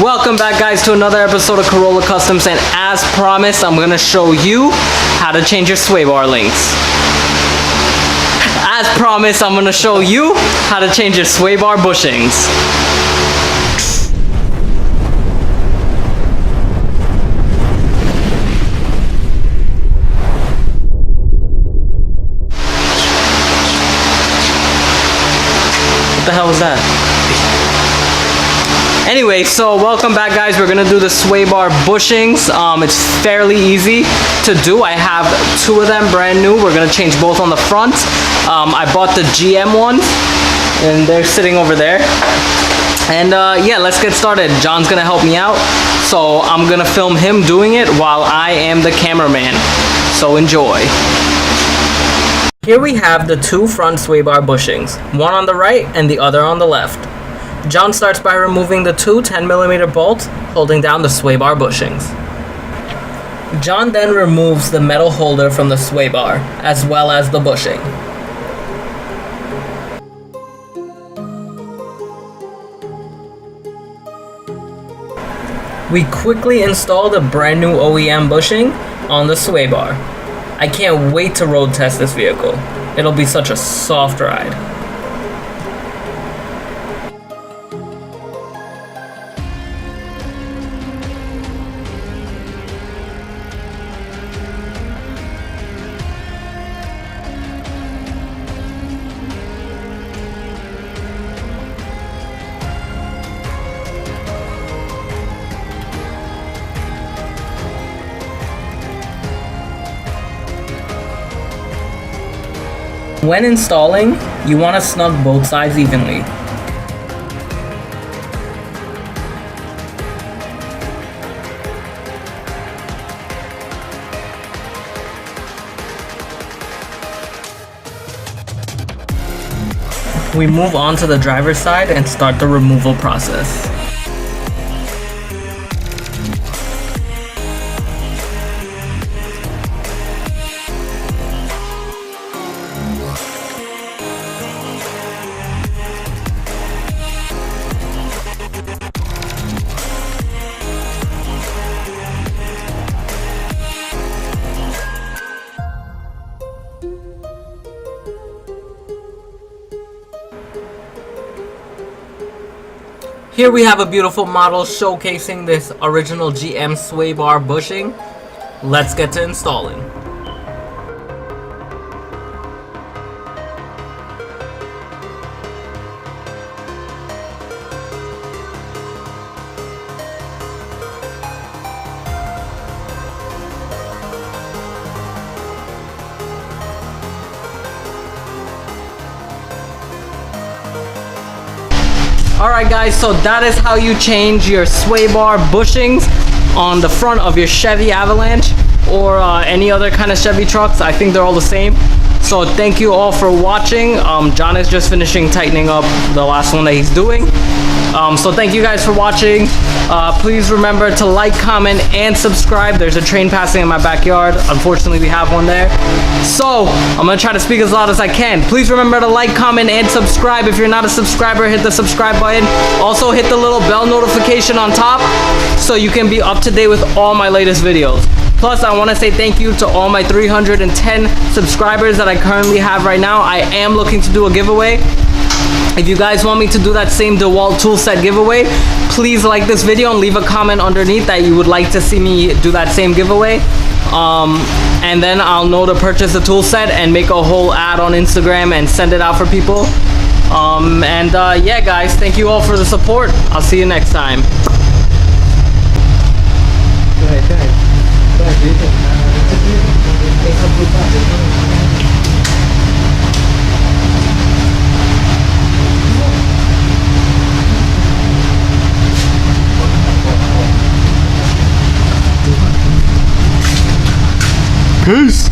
Welcome back, guys, to another episode of Corolla Customs, and as promised, I'm gonna show you how to change your sway bar links. As promised, I'm gonna show you how to change your sway bar bushings. What the hell was that? Anyway, so welcome back, guys. We're gonna do the sway bar bushings. It's fairly easy to do. I have two of them brand new. We're gonna change both on the front. I bought the GM ones and they're sitting over there. And yeah, let's get started. John's gonna help me out, so I'm gonna film him doing it while I am the cameraman. So enjoy. Here we have the two front sway bar bushings, one on the right and the other on the left. John starts by removing the two 10mm bolts holding down the sway bar bushings. John then removes the metal holder from the sway bar, as well as the bushing. We quickly install the brand new OEM bushing on the sway bar. I can't wait to road test this vehicle. It'll be such a soft ride. When installing, you want to snug both sides evenly. We move on to the driver's side and start the removal process. Here we have a beautiful model showcasing this original GM sway bar bushing. Let's get to installing. Alright, guys, so that is how you change your sway bar bushings on the front of your Chevy Avalanche or any other kind of Chevy trucks. I think they're all the same. So thank you all for watching. John is just finishing tightening up the last one that he's doing. So thank you guys for watching. Please remember to like, comment, and subscribe. There's a train passing in my backyard. Unfortunately, we have one there. So I'm gonna try to speak as loud as I can. Please remember to like, comment, and subscribe. If you're not a subscriber, hit the subscribe button. Also hit the little bell notification on top so you can be up to date with all my latest videos. Plus, I want to say thank you to all my 310 subscribers that I currently have right now. I am looking to do a giveaway. If you guys want me to do that same DeWalt tool set giveaway, please like this video and leave a comment underneath that you would like to see me do that same giveaway. And then I'll know to purchase the tool set and make a whole ad on Instagram and send it out for people. Yeah, guys, thank you all for the support. I'll see you next time. Go ahead. Peace.